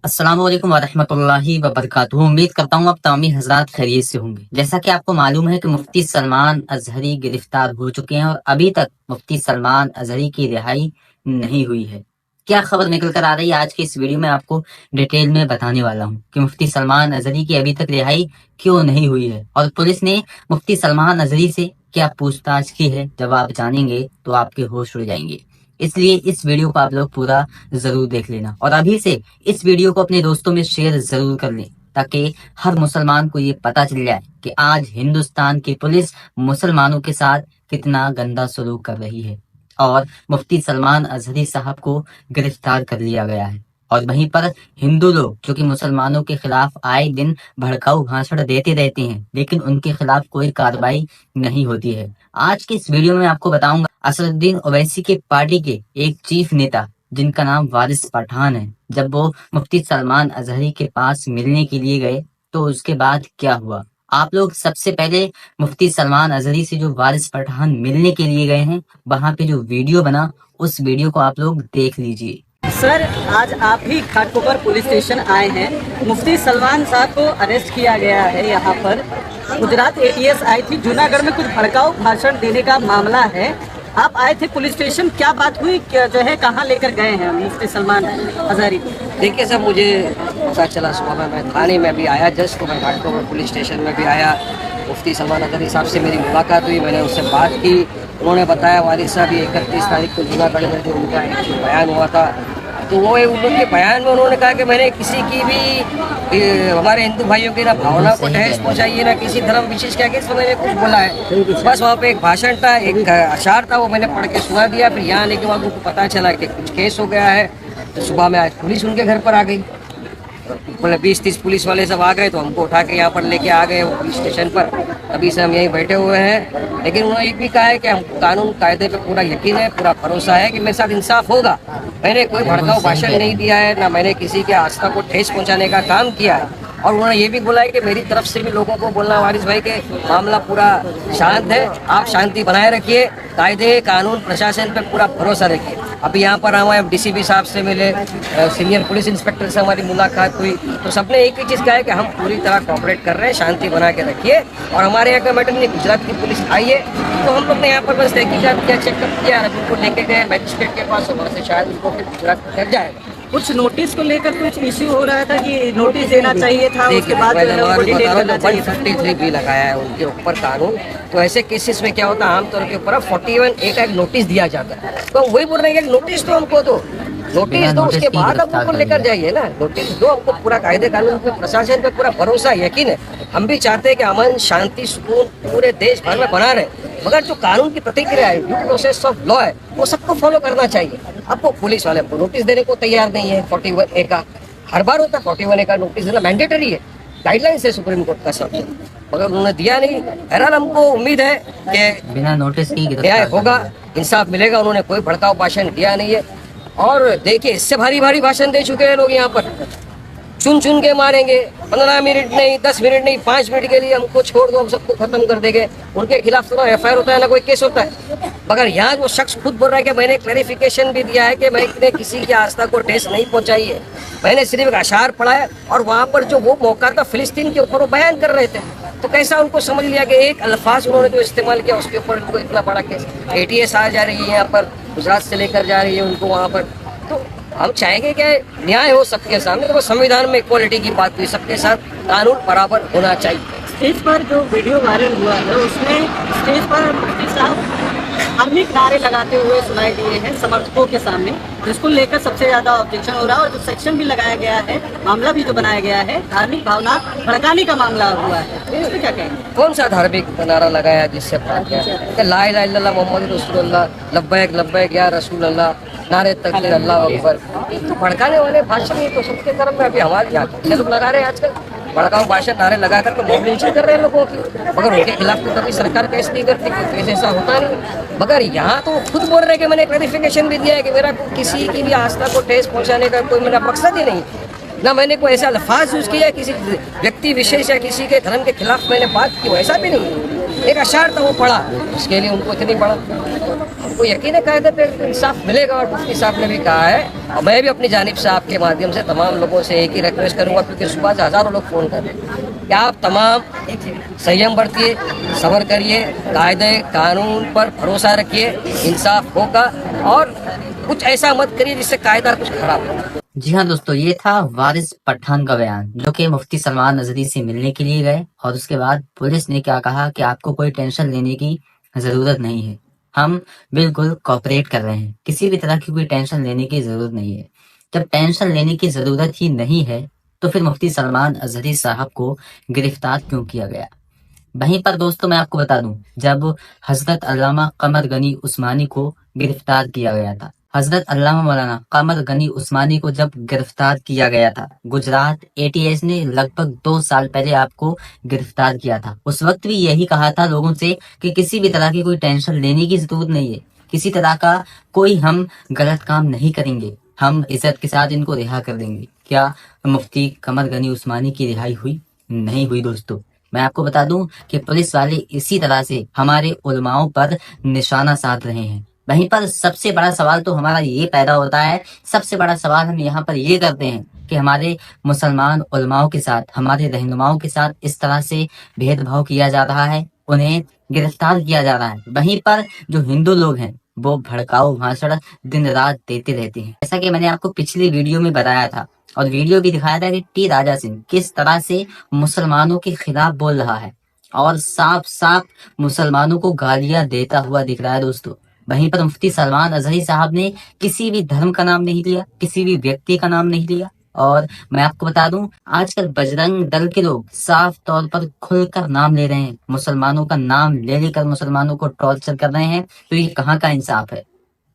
अस्सलाम वालेकुम वरहमतुल्लाहि वबरकातुहू। उम्मीद करता हूँ आप तमामी हजरात खैरियत से होंगे। जैसा कि आपको मालूम है कि मुफ्ती सलमान अजहरी गिरफ्तार हो चुके हैं और अभी तक मुफ्ती सलमान अजहरी की रिहाई नहीं हुई है। क्या खबर निकल कर आ रही है, आज की इस वीडियो में आपको डिटेल में बताने वाला हूँ कि मुफ्ती सलमान अजहरी की अभी तक रिहाई क्यों नहीं हुई है और पुलिस ने मुफ्ती सलमान अजहरी से क्या पूछताछ की है। जब आप जानेंगे तो आपके होश उड़ जाएंगे, इसलिए इस वीडियो को आप लोग पूरा जरूर देख लेना और अभी से इस वीडियो को अपने दोस्तों में शेयर जरूर कर लें ताकि हर मुसलमान को ये पता चल जाए कि आज हिंदुस्तान की पुलिस मुसलमानों के साथ कितना गंदा सलूक कर रही है और मुफ्ती सलमान अजहरी साहब को गिरफ्तार कर लिया गया है। और वहीं पर हिंदू लोग जो कि मुसलमानों के खिलाफ आए दिन भड़काऊ भाषण देते रहते हैं, लेकिन उनके खिलाफ कोई कार्रवाई नहीं होती है। आज की इस वीडियो में आपको बताऊंगा असदुद्दीन ओवैसी के पार्टी के एक चीफ नेता जिनका नाम वारिस पठान है, जब वो मुफ्ती सलमान अजहरी के पास मिलने के लिए गए तो उसके बाद क्या हुआ। आप लोग सबसे पहले मुफ्ती सलमान अजहरी से जो वारिस पठान मिलने के लिए गए हैं, वहां पे जो वीडियो बना उस वीडियो को आप लोग देख लीजिए। सर, आज आप ही घाटकोपर पुलिस स्टेशन आए हैं। मुफ्ती सलमान साहब को अरेस्ट किया गया है। यहाँ पर गुजरात एटीएस आई थी, जूनागढ़ में कुछ भड़काऊ भाषण देने का मामला है। आप आए थे पुलिस स्टेशन, क्या बात हुई, क्या जो है कहाँ लेकर गए हैं मुफ्ती सलमान अजहरी? देखिए सर, मुझे पता चला सुबह में मैं थाने में भी आया, जस्ट तो मैं घाटकोपर पुलिस स्टेशन में भी आया। मुफ्ती सलमान अजहरी साहब से मेरी मुलाकात हुई, मैंने उससे बात की। उन्होंने बताया वारिस साहब 31 तारीख को जूनागढ़ में जो उनका एक बयान हुआ था, तो वो उनके बयान में उन्होंने कहा कि मैंने किसी की भी हमारे हिंदू भाइयों की ना भावना को ठेस पहुंचाई है, ना किसी धर्म विशेष क्या किसी मैंने कुछ बोला है। बस वहाँ पे एक भाषण था, एक अशार था, वो मैंने पढ़ के सुना दिया। फिर यहाँ आने के बाद उनको पता चला कि कुछ केस हो गया है, तो सुबह में आज पुलिस उनके घर पर आ गई। मतलब 20-30 पुलिस वाले सब आ गए, तो हमको उठा के यहाँ पर लेके आ गए वो पुलिस स्टेशन पर। अभी से हम यहीं बैठे हुए हैं, लेकिन उन्होंने एक भी कहा है कि हमको कानून कायदे पे पूरा यकीन है, पूरा भरोसा है कि मेरे साथ इंसाफ होगा। मैंने कोई भड़काऊ भाषण नहीं दिया है, ना मैंने किसी के आस्था को ठेस पहुंचाने का काम किया है। और उन्होंने ये भी बोला है कि मेरी तरफ से भी लोगों को बोलना वारिस भाई के मामला पूरा शांत है, आप शांति बनाए रखिए, कायदे कानून प्रशासन पे पूरा भरोसा रखिए। अभी यहाँ पर हमारे डीसीपी साहब से मिले, सीनियर पुलिस इंस्पेक्टर से हमारी मुलाकात हुई, तो सबने एक ही चीज़ कहा है कि हम पूरी तरह कोऑपरेट कर रहे हैं, शांति बना के रखिए। और हमारे यहाँ का मैडम ने गुजरात की पुलिस आई है, तो हम लोग ने यहाँ पर बस तहकीकात किया, चेकअप किया, उनको लेके गए मैजिस्ट्रेट के पास, वहाँ से शायद उनको फिर गुजरात कर जाएगा। कुछ नोटिस को लेकर कुछ इश्यू हो रहा था कि नोटिस देना चाहिए था, उसके बाद 153 भी लगाया है उनके ऊपर कानून। तो ऐसे केसेस में क्या होता है, आमतौर के ऊपर 41A का एक नोटिस दिया जाता है। तो वही बोल रहे हैं कि नोटिस तो हमको दो, नोटिस दो, उसके बाद आप उनको लेकर जाइए ना। नोटिस दो, हमको पूरा कायदे कानून पे प्रशासन पे पूरा भरोसा यकीन है। हम भी चाहते हैं कि अमन शांति सुकून पूरे देश भर में बना रहे, मगर जो कानून की प्रतिक्रिया है, ड्यू प्रोसेस ऑफ लॉ है, वो सबको फॉलो करना चाहिए। आपको पुलिस वाले को नोटिस देने को तैयार नहीं है। 41A का हर बार होता है, 41A का नोटिस देना मैंडेटरी है, गाइडलाइंस है सुप्रीम कोर्ट का सब, मगर उन्होंने दिया नहीं। बहरहाल हमको उम्मीद है कि बिना नोटिस की न्याय होगा, इंसाफ मिलेगा। उन्होंने कोई भड़काऊ भाषण दिया नहीं है। और देखिए, इससे भारी भारी भाषण दे चुके हैं लोग यहाँ पर, चुन चुन के मारेंगे, 15 मिनट नहीं, 10 मिनट नहीं, 5 मिनट के लिए हमको छोड़ दो, हम सबको खत्म कर देंगे। उनके खिलाफ तो ना FIR होता है ना कोई केस होता है। मगर यहाँ वो शख्स खुद बोल रहा है कि मैंने क्लैरिफिकेशन भी दिया है कि मैंने किसी की आस्था को ठेस नहीं पहुंचाई है, मैंने सिर्फ एक अशार पढ़ा है। और वहाँ पर जो वो मौका था फिलिस्तीन के ऊपर वो बयान कर रहे थे, तो कैसा उनको समझ लिया कि एक अल्फाज उन्होंने जो इस्तेमाल किया उसके ऊपर उनको इतना बड़ा केस। ATS आ जा रही है यहाँ पर, गुजरात से लेकर जा रही है उनको वहाँ पर। तो हम चाहेंगे कि न्याय हो सबके सामने, तो संविधान में इक्वालिटी की बात हुई, सबके साथ कानून बराबर होना चाहिए। स्टेज पर जो वीडियो वायरल हुआ है, उसमें स्टेज पर मुफ्ती साहब धार्मिक नारे लगाते हुए सुनाई दिए हैं समर्थकों के सामने, जिसको लेकर सबसे ज्यादा ऑब्जेक्शन हो रहा है। और जो सेक्शन भी लगाया गया है, मामला भी जो बनाया गया है, धार्मिक भावना भड़काने का मामला हुआ है, तो इसमें क्या कहेंगे? कौन सा धार्मिक नारा लगाया जिससे ला इलाहा इल्लल्लाह मोहम्मद रसूलुल्लाह, लब्बैक लब्बैक या रसूल अल्लाह, नारे तकबीर अल्लाह अकबर, तो भड़काने वाले भाषण ही तो सबके तरफ में अभी हमारे यहाँ लोग लगा रहे हैं आजकल। भड़काऊ भाषण नारे लगा कर तो मोबिलाइजेशन कर रहे हैं लोगों की, मगर उनके खिलाफ तो कभी सरकार केस नहीं करती, केस ऐसा होता नहीं। मगर यहाँ तो खुद बोल रहे हैं कि मैंने क्लैरिफिकेशन भी दिया है कि मेरा किसी की भी आस्था को ठेस पहुँचाने का कोई मेरा मकसद ही नहीं, ना मैंने कोई ऐसा अल्फाज यूज़ किया किसी व्यक्ति विशेष या किसी के धर्म के खिलाफ मैंने बात की, ऐसा भी नहीं। एक अशार था वो पढ़ा, उसके लिए उनको इतनी बड़ा हमको यकीन है कायदे पे इंसाफ मिलेगा। और मुफ्ती साहब ने भी कहा है, और मैं भी अपनी जानिब से आपके माध्यम से तमाम लोगों से एक ही रिक्वेस्ट करूंगा, क्योंकि सुबह से हज़ारों लोग फ़ोन कर रहे हैं कि आप तमाम संयम बरतिए, सब्र करिए, कायदे कानून पर भरोसा रखिए, इंसाफ होगा, और कुछ ऐसा मत करिए जिससे कायदा कुछ खराब हो। जी हाँ दोस्तों, ये था वारिस पठान का बयान, जो कि मुफ्ती सलमान अजहरी से मिलने के लिए गए और उसके बाद पुलिस ने क्या कहा कि आपको कोई टेंशन लेने की जरूरत नहीं है, हम बिल्कुल कोऑपरेट कर रहे हैं, किसी भी तरह की कोई टेंशन लेने की जरूरत नहीं है। जब टेंशन लेने की जरूरत ही नहीं है तो फिर मुफ्ती सलमान अजहरी साहब को गिरफ्तार क्यों किया गया? वहीं पर दोस्तों मैं आपको बता दूं, जब हजरत अल्लामा कमर गनी उस्मानी को गिरफ्तार किया गया था, हजरत अल्लामा मौलाना कमर गनी उस्मानी को जब गिरफ्तार किया गया था, गुजरात एटीएस ने लगभग 2 साल पहले आपको गिरफ्तार किया था। उस वक्त भी यही कहा था लोगों से कि किसी भी तरह की कोई टेंशन लेने की जरूरत नहीं है, किसी तरह का कोई हम गलत काम नहीं करेंगे, हम इज्जत के साथ इनको रिहा कर देंगे। क्या मुफ्ती कमर गनी उस्मानी की रिहाई हुई? नहीं हुई दोस्तों। मैं आपको बता दूं कि पुलिस वाले इसी तरह से हमारे उलमाओं पर निशाना साध रहे हैं। वहीं पर सबसे बड़ा सवाल तो हमारा ये पैदा होता है, सबसे बड़ा सवाल हम यहाँ पर ये करते हैं कि हमारे मुसलमान उलमाओं के साथ, हमारे रहनुमाओं के साथ इस तरह से भेदभाव किया जा रहा है, उन्हें गिरफ्तार किया जा रहा है। वहीं पर जो हिंदू लोग हैं वो भड़काऊ भाषण दिन रात देते रहते हैं। जैसा कि मैंने आपको पिछली वीडियो में बताया था और वीडियो भी दिखाया था कि टी राजा सिंह किस तरह से मुसलमानों के खिलाफ बोल रहा है और साफ साफ मुसलमानों को गालियां देता हुआ दिख रहा है दोस्तों। वहीं पर मुफ्ती सलमान अजहरी साहब ने किसी भी धर्म का नाम नहीं लिया, किसी भी व्यक्ति का नाम नहीं लिया। और मैं आपको बता दूं, आजकल बजरंग दल के लोग साफ तौर पर खुलकर नाम ले रहे हैं, मुसलमानों का नाम ले लेकर मुसलमानों को टॉर्चर कर रहे हैं। तो ये कहाँ का इंसाफ है?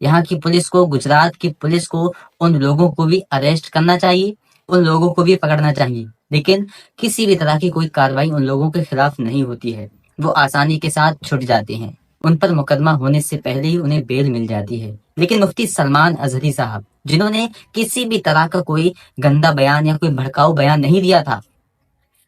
यहाँ की पुलिस को, गुजरात की पुलिस को उन लोगों को भी अरेस्ट करना चाहिए, उन लोगों को भी पकड़ना चाहिए, लेकिन किसी भी तरह की कोई कार्रवाई उन लोगों के खिलाफ नहीं होती है। वो आसानी के साथ छुट जाते हैं, उन पर मुकदमा होने से पहले ही उन्हें बेल मिल जाती है। लेकिन मुफ्ती सलमान अजहरी साहब, जिन्होंने किसी भी तरह का कोई गंदा बयान या कोई भड़काऊ बयान नहीं दिया था,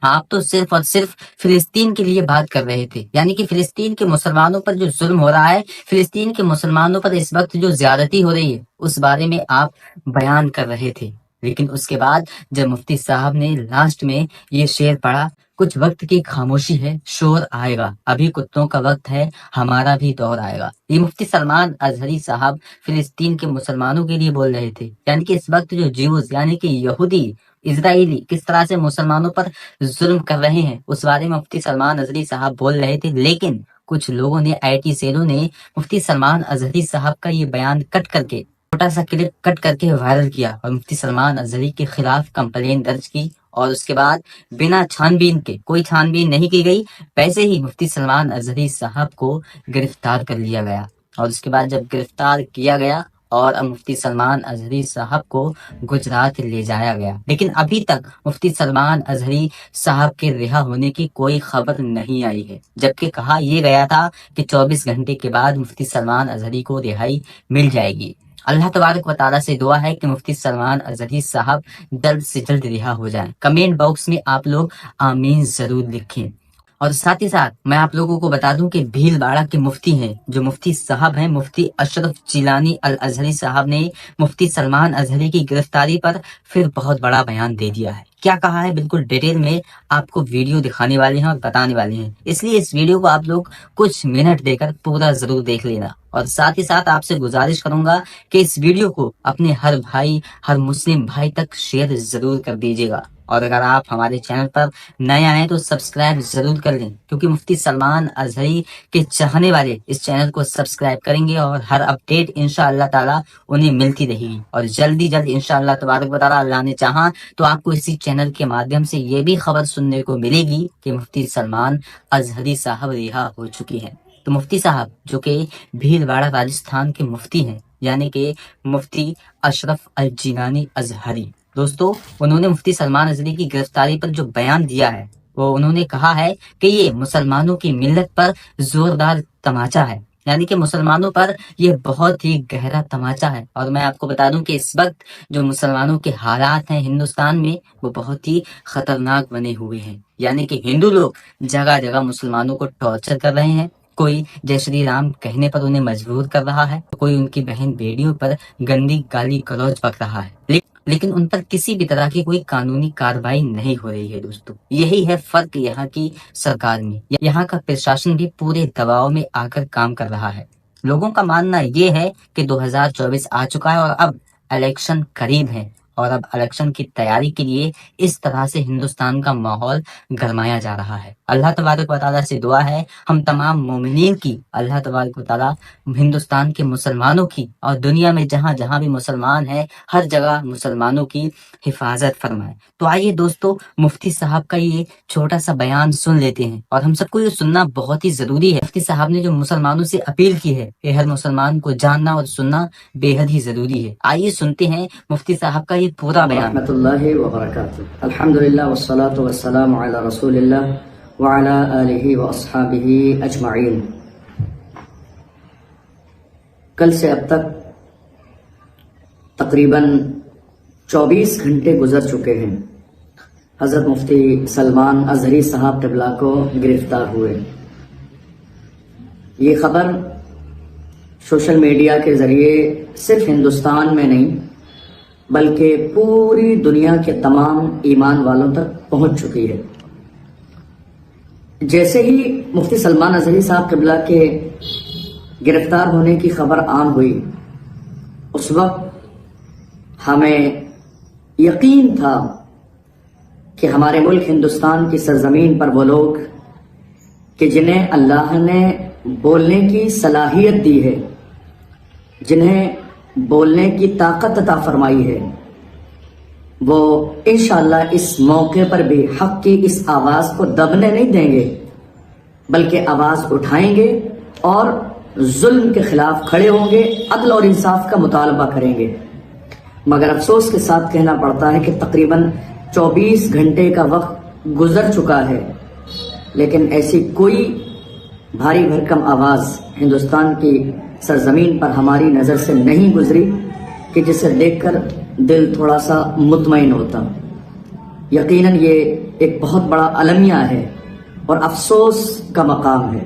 आप तो सिर्फ और सिर्फ फिलिस्तीन के लिए बात कर रहे थे, यानी कि फिलिस्तीन के मुसलमानों पर जो जुल्म हो रहा है, फिलिस्तीन के मुसलमानों पर इस वक्त जो ज्यादती हो रही है, उस बारे में आप बयान कर रहे थे। लेकिन उसके बाद जब मुफ्ती साहब ने लास्ट में ये शेर पढ़ा, कुछ वक्त की खामोशी है, शोर आएगा, अभी कुत्तों का वक्त है, हमारा भी दौर आएगा। ये मुफ्ती सलमान अजहरी साहब फिलिस्तीन के मुसलमानों के लिए बोल रहे थे, यानी कि इस वक्त जो ज्यूज यानी कि यहूदी इजराइली किस तरह से मुसलमानों पर जुल्म कर रहे हैं, उस बारे में मुफ्ती सलमान अजहरी साहब बोल रहे थे। लेकिन कुछ लोगों ने, आईटी सेलों ने मुफ्ती सलमान अजहरी साहब का ये बयान कट करके, छोटा सा क्लिप कट करके वायरल किया और मुफ्ती सलमान अजहरी के खिलाफ कंप्लेन दर्ज की। और उसके बाद बिना छानबीन के, कोई छानबीन नहीं की गई, वैसे ही मुफ्ती सलमान अजहरी साहब को गिरफ्तार कर लिया गया। और उसके बाद जब गिरफ्तार किया गया और अब मुफ्ती सलमान अजहरी साहब को गुजरात ले जाया गया, लेकिन अभी तक मुफ्ती सलमान अजहरी साहब के रिहा होने की कोई खबर नहीं आई है, जबकि कहा यह गया था कि 24 घंटे के बाद मुफ्ती सलमान अजहरी को रिहाई मिल जाएगी। अल्लाह तबारक व तआला से दुआ है कि मुफ्ती सलमान अजहरी साहब जल्द से जल्द रिहा हो जाएं। कमेंट बॉक्स में आप लोग आमीन जरूर लिखें। और साथ ही साथ मैं आप लोगों को बता दूं कि भीलवाड़ा के मुफ्ती हैं, जो मुफ्ती साहब हैं, मुफ्ती अशरफ जिलानी अल अजहरी साहब ने मुफ्ती सलमान अजहरी की गिरफ्तारी पर फिर बहुत बड़ा बयान दे दिया है। क्या कहा है बिल्कुल डिटेल में आपको वीडियो दिखाने वाले हैं और बताने वाले हैं, इसलिए इस वीडियो को आप लोग कुछ मिनट देकर पूरा जरूर देख लेना। और साथ ही साथ आपसे गुजारिश करूंगा कि इस वीडियो को अपने हर भाई, हर मुस्लिम भाई तक शेयर जरूर कर दीजिएगा। और अगर आप हमारे चैनल पर नए आए तो सब्सक्राइब जरूर कर लें, क्योंकि मुफ्ती सलमान अजहरी के चाहने वाले इस चैनल को सब्सक्राइब करेंगे और हर अपडेट इंशाअल्लाह ताला उन्हें मिलती रहेगी। और जल्दी जल्द इंशाअल्लाह तबारक व तआला अल्लाह ने चाहा तो आपको इसी चैनल के माध्यम से ये भी खबर सुनने को मिलेगी कि मुफ्ती सलमान अजहरी साहब रिहा हो चुकी हैं। तो मुफ्ती साहब, जो कि भीलवाड़ा राजस्थान के मुफ्ती हैं, यानी कि मुफ्ती अशरफ अल जिलानी अजहरी, दोस्तों उन्होंने मुफ्ती सलमान अजहरी की गिरफ्तारी पर जो बयान दिया है, वो उन्होंने कहा है कि ये मुसलमानों की मिल्लत पर जोरदार तमाचा है, यानी कि मुसलमानों पर ये बहुत ही गहरा तमाचा है। और मैं आपको बता दूं कि इस वक्त जो मुसलमानों के हालात हैं हिंदुस्तान में, वो बहुत ही खतरनाक बने हुए हैं, यानी कि हिंदू लोग जगह जगह मुसलमानों को टॉर्चर कर रहे हैं, کوئی جے شری رام کہنے پر انہیں مجبور کر رہا ہے، کوئی ان کی بہن بیٹیوں پر گندی گالی گلوچ بک رہا ہے، لیکن ان پر کسی بھی طرح کی کوئی قانونی کارروائی نہیں ہو رہی ہے دوستو۔ یہی ہے فرق یہاں کی سرکار میں۔ یہاں کا پرشاسن بھی پورے دباؤ میں آ کر کام کر رہا ہے۔ لوگوں کا ماننا یہ ہے کہ 2024 آ چکا ہے اور اب الیکشن قریب ہے، اور اب الیکشن کی تیاری کے لیے اس طرح سے ہندوستان کا ماحول گرمایا جا رہا ہے۔ اللہ تبارک و تعالیٰ سے دعا ہے ہم تمام مومنین کی، اللہ تبارک و تعالیٰ ہندوستان کے مسلمانوں کی اور دنیا میں جہاں جہاں بھی مسلمان ہیں ہر جگہ مسلمانوں کی حفاظت فرمائے۔ تو آئیے دوستو مفتی صاحب کا یہ چھوٹا سا بیان سن لیتے ہیں، اور ہم سب کو یہ سننا بہت ہی ضروری ہے۔ مفتی صاحب نے جو مسلمانوں سے اپیل کی ہے کہ ہر مسلمان کو جاننا اور سننا بے حد ہی ضروری ہے۔ آئیے سنتے ہیں مفتی صاحب کا یہ پورا بیان۔ رحمۃ اللہ وبرکاتہ۔ الحمدللہ والصلاة والسلام علی رسول اللہ وعلی آلہ واصحابہ اجمعین۔ کل سے اب تک تقریباً 24 گھنٹے گزر چکے ہیں حضرت مفتی سلمان ازہری صاحب قبلہ کو گرفتار ہوئے۔ یہ خبر سوشل میڈیا کے ذریعے صرف ہندوستان میں نہیں بلکہ پوری دنیا کے تمام ایمان والوں تک پہنچ چکی ہے۔ جیسے ہی مفتی سلمان ازہری صاحب قبلہ کے گرفتار ہونے کی خبر عام ہوئی، اس وقت ہمیں یقین تھا کہ ہمارے ملک ہندوستان کی سرزمین پر وہ لوگ کہ جنہیں اللہ نے بولنے کی صلاحیت دی ہے، جنہیں بولنے کی طاقت عطا فرمائی ہے، وہ انشاءاللہ اس موقع پر بھی حق کی اس آواز کو دبنے نہیں دیں گے، بلکہ آواز اٹھائیں گے اور ظلم کے خلاف کھڑے ہوں گے، عدل اور انصاف کا مطالبہ کریں گے۔ مگر افسوس کے ساتھ کہنا پڑتا ہے کہ تقریباً 24 گھنٹے کا وقت گزر چکا ہے، لیکن ایسی کوئی بھاری بھرکم آواز ہندوستان کی سرزمین پر ہماری نظر سے نہیں گزری کہ جسے دیکھ کر دل تھوڑا سا مطمئن ہوتا۔ یقیناً یہ ایک بہت بڑا المیہ ہے اور افسوس کا مقام ہے۔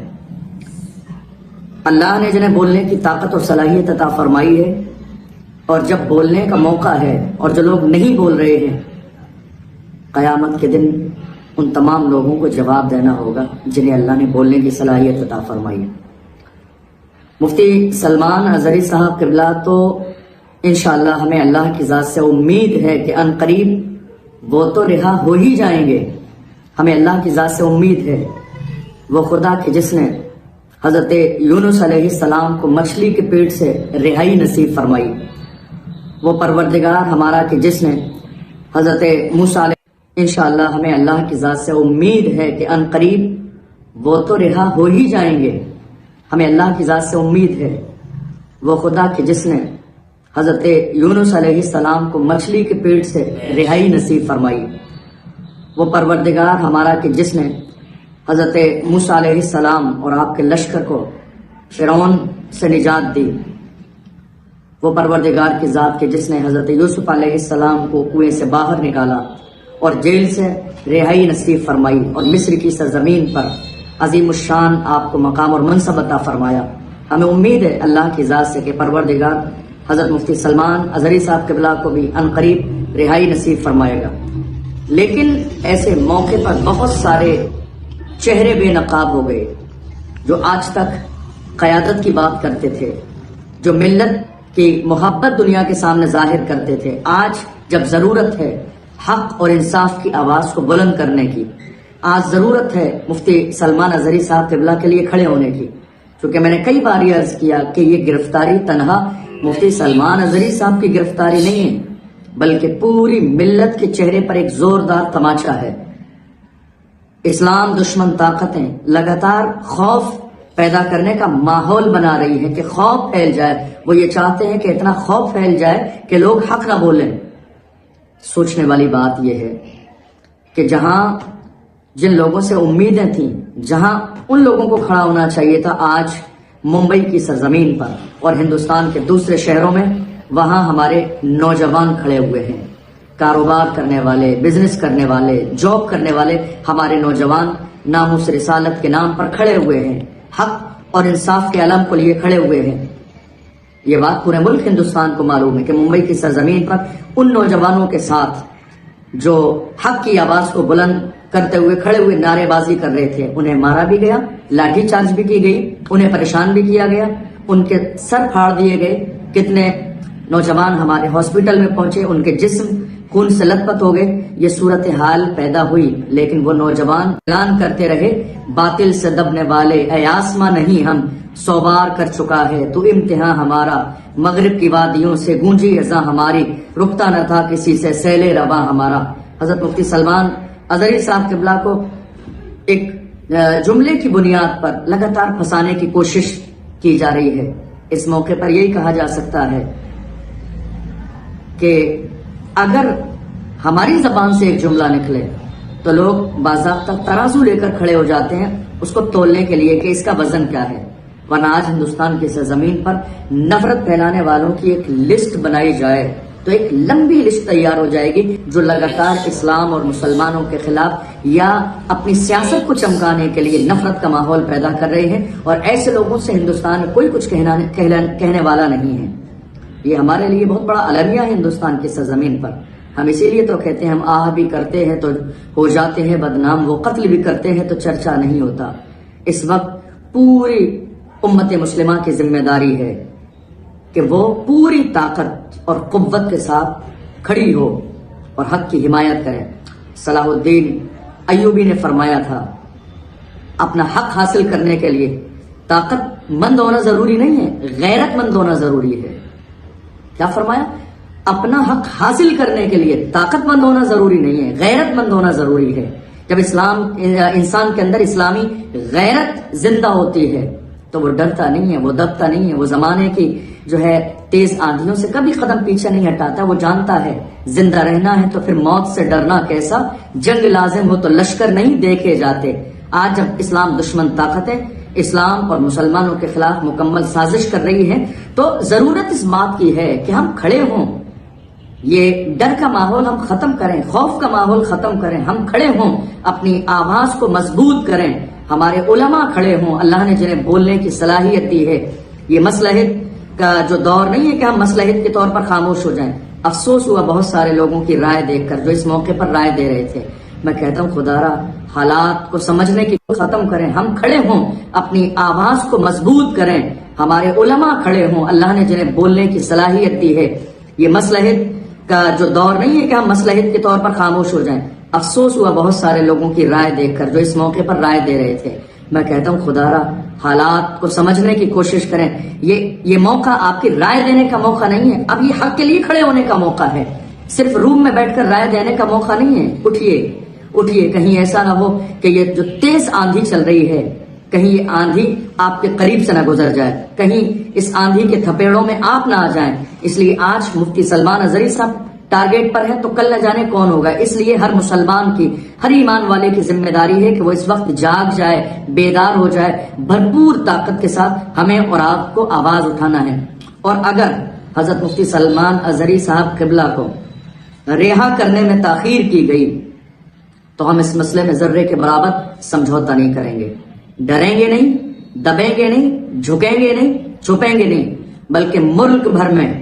اللہ نے جنہیں بولنے کی طاقت اور صلاحیت عطا فرمائی ہے، اور جب بولنے کا موقع ہے اور جو لوگ نہیں بول رہے ہیں، قیامت کے دن ان تمام لوگوں کو جواب دینا ہوگا جنہیں اللہ نے بولنے کی صلاحیت عطا فرمائی ہے۔ مفتی سلمان ازہری صاحب قبلہ تو انشاءاللہ ہمیں اللہ کی ذات سے امید ہے کہ ان قریب وہ تو رہا ہو ہی جائیں گے۔ ہمیں اللہ کی ذات سے امید ہے، وہ خدا کہ جس نے حضرت یونس علیہ السلام کو مچھلی کے پیٹ سے رہائی نصیب فرمائی، وہ پروردگار ہمارا کہ جس نے حضرت موسیٰ علیہ انشاءاللہ ہمیں اللہ کی ذات سے امید ہے کہ ان قریب وہ تو رہا ہو ہی جائیں گے۔ ہمیں اللہ کی ذات سے امید ہے، وہ خدا کہ جس نے حضرت یونس علیہ السلام کو مچھلی کے پیٹ سے رہائی نصیب فرمائی، وہ پروردگار ہمارا کہ جس نے حضرت موسیٰ علیہ السلام اور آپ کے لشکر کو فرعون سے نجات دی، وہ پروردگار کی ذات کے جس نے حضرت یوسف علیہ السلام کو کنویں سے باہر نکالا اور جیل سے رہائی نصیب فرمائی، اور مصر کی سرزمین پر عظیم الشان آپ کو مقام اور منصب عطا فرمایا۔ ہمیں امید ہے اللہ کی ذات سے کہ پروردگار حضرت مفتی سلمان ازہری صاحب قبلہ کو بھی ان قریب رہائی نصیب فرمائے گا۔ لیکن ایسے موقع پر بہت سارے چہرے بے نقاب ہو گئے جو آج تک قیادت کی بات کرتے تھے، جو ملت کی محبت دنیا کے سامنے ظاہر کرتے تھے، آج جب ضرورت ہے حق اور انصاف کی آواز کو بلند کرنے کی، آج ضرورت ہے مفتی سلمان ازہری صاحب قبلہ کے لیے کھڑے ہونے کی، کیونکہ میں نے کئی بار یہ عرض کیا کہ یہ گرفتاری تنہا مفتی سلمان ازہری صاحب کی گرفتاری نہیں ہے، بلکہ پوری ملت کے چہرے پر ایک زوردار تماچا ہے۔ اسلام دشمن طاقتیں لگاتار خوف پیدا کرنے کا ماحول بنا رہی ہیں کہ خوف پھیل جائے، وہ یہ چاہتے ہیں کہ اتنا خوف پھیل جائے کہ لوگ حق نہ بولیں۔ سوچنے والی بات یہ ہے کہ جہاں جن لوگوں سے امیدیں تھیں، جہاں ان لوگوں کو کھڑا ہونا چاہیے تھا، آج ممبئی کی سرزمین پر اور ہندوستان کے دوسرے شہروں میں وہاں ہمارے نوجوان کھڑے ہوئے ہیں، کاروبار کرنے والے، بزنس کرنے والے، جاب کرنے والے ہمارے نوجوان ناموس رسالت کے نام پر کھڑے ہوئے ہیں، حق اور انصاف کے علم کو لیے کھڑے ہوئے ہیں. یہ بات پورے ملک ہندوستان کو معلوم ہے کہ ممبئی کی سرزمین پر ان نوجوانوں کے ساتھ جو حق کی آواز کو بلند کرتے ہوئے کھڑے ہوئے نعرے بازی کر رہے تھے, انہیں مارا بھی گیا, لاٹھی چارج بھی کی گئی, انہیں پریشان بھی کیا گیا, ان کے سر پھاڑ دیے گئے. کتنے نوجوان ہمارے ہاسپٹل میں پہنچے, ان کے جسم خون سے لت پت ہو گئے. یہ صورتحال پیدا ہوئی, لیکن وہ نوجوان اعلان کرتے رہے, باطل سے دبنے والے اے آسماں نہیں ہم, 100 بار کر چکا ہے تو امتحان ہمارا, مغرب کی وادیوں سے گونجی اذاں ہماری, رکتا نہ تھا کسی سے سیلے رواں ہمارا. حضرت مفتی سلمان اظہری صاحب قبلہ کو ایک جملے کی بنیاد پر لگاتار پھنسانے کی کوشش کی جا رہی ہے. اس موقع پر یہی کہا جا سکتا ہے کہ اگر ہماری زبان سے ایک جملہ نکلے تو لوگ باضابطہ ترازو لے کر کھڑے ہو جاتے ہیں اس کو تولنے کے لیے کہ اس کا وزن کیا ہے. ورنہ آج ہندوستان کی سرزمین پر نفرت پھیلانے والوں کی ایک لسٹ بنائی جائے تو ایک لمبی لسٹ تیار ہو جائے گی, جو لگاتار اسلام اور مسلمانوں کے خلاف یا اپنی سیاست کو چمکانے کے لیے نفرت کا ماحول پیدا کر رہے ہیں. اور ایسے لوگوں سے ہندوستان میں کوئی کچھ کہنے والا نہیں ہے. یہ ہمارے لیے بہت بڑا المیہ ہے ہندوستان کی سرزمین پر. ہم اسی لیے تو کہتے ہیں ہم آہ بھی کرتے ہیں تو ہو جاتے ہیں بدنام, وہ قتل بھی کرتے ہیں تو چرچا نہیں ہوتا. اس وقت پوری امت مسلمہ کی ذمہ داری ہے کہ وہ پوری طاقت اور قوت کے ساتھ کھڑی ہو اور حق کی حمایت کرے. صلاح الدین ایوبی نے فرمایا تھا, اپنا حق حاصل کرنے کے لیے طاقت مند ہونا ضروری نہیں ہے, غیرت مند ہونا ضروری ہے. کیا فرمایا؟ اپنا حق حاصل کرنے کے لیے طاقت مند ہونا ضروری نہیں ہے, غیرت مند ہونا ضروری ہے. جب انسان کے اندر اسلامی غیرت زندہ ہوتی ہے تو وہ ڈرتا نہیں ہے, وہ دبتا نہیں ہے, وہ زمانے کی جو ہے تیز آندھیوں سے کبھی قدم پیچھے نہیں ہٹاتا. وہ جانتا ہے زندہ رہنا ہے تو پھر موت سے ڈرنا کیسا, جنگ لازم ہو تو لشکر نہیں دیکھے جاتے. آج جب اسلام دشمن طاقتیں اسلام اور مسلمانوں کے خلاف مکمل سازش کر رہی ہے تو ضرورت اس بات کی ہے کہ ہم کھڑے ہوں, یہ ڈر کا ماحول ہم ختم کریں, خوف کا ماحول ختم کریں, ہم کھڑے ہوں, اپنی آواز کو مضبوط کریں. ہمارے علماء کھڑے ہوں, اللہ نے جنہیں بولنے کی صلاحیت دی ہے. یہ مصلحت کا جو دور نہیں ہے کہ ہم مصلحت کے طور پر خاموش ہو جائیں. افسوس ہوا بہت سارے لوگوں کی رائے دیکھ کر جو اس موقع پر رائے دے رہے تھے. میں کہتا ہوں خدا را حالات کو سمجھنے کی ختم کریں, ہم کھڑے ہوں, اپنی آواز کو مضبوط کریں. ہمارے علماء کھڑے ہوں, اللہ نے جنہیں بولنے کی صلاحیت دی ہے. یہ مصلحت کا جو دور نہیں ہے کہ ہم مصلحت کے طور پر خاموش ہو جائیں. افسوس ہوا بہت سارے لوگوں کی رائے دیکھ کر جو اس موقع پر رائے دے رہے تھے. میں کہتا ہوں خدا را حالات کو سمجھنے کی کوشش کریں. یہ موقع آپ کی رائے دینے کا موقع نہیں ہے, اب یہ حق کے لیے کھڑے ہونے کا موقع ہے, صرف روم میں بیٹھ کر رائے دینے کا موقع نہیں ہے. اٹھیے اٹھیے, کہیں ایسا نہ ہو کہ یہ جو تیز آندھی چل رہی ہے کہیں یہ آندھی آپ کے قریب سے نہ گزر جائے, کہیں اس آندھی کے تھپیڑوں میں آپ نہ آ جائیں. اس لیے آج مفتی سلمان اظہری صاحب ٹارگیٹ پر ہے تو کل نہ جانے کون ہوگا. اس لیے ہر مسلمان کی, ہر ایمان والے کی ذمہ داری ہے کہ وہ اس وقت جاگ جائے, بیدار ہو جائے, بھرپور طاقت کے ساتھ ہمیں اور آپ کو آواز اٹھانا ہے. اور اگر حضرت مفتی سلمان اظہری صاحب قبلہ کو رہا کرنے میں تاخیر کی گئی تو ہم اس مسئلے میں ذرے کے برابر سمجھوتہ نہیں کریں گے. ڈریں گے نہیں, دبیں گے نہیں, جھکیں گے نہیں, چھپیں گے نہیں, بلکہ ملک بھر میں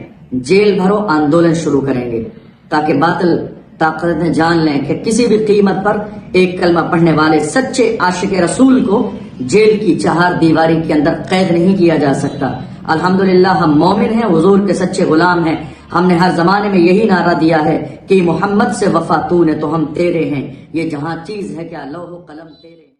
جیل بھرو آندولن شروع کریں گے تاکہ باطل طاقتیں جان لیں کہ کسی بھی قیمت پر ایک کلمہ پڑھنے والے سچے عاشق رسول کو جیل کی چہار دیواری کے اندر قید نہیں کیا جا سکتا. الحمدللہ ہم مومن ہیں, حضور کے سچے غلام ہیں. ہم نے ہر زمانے میں یہی نعرہ دیا ہے کہ محمد سے وفا تو نے تو ہم تیرے ہیں. یہ جہاں چیز ہے کیا لوح و قلم تیرے.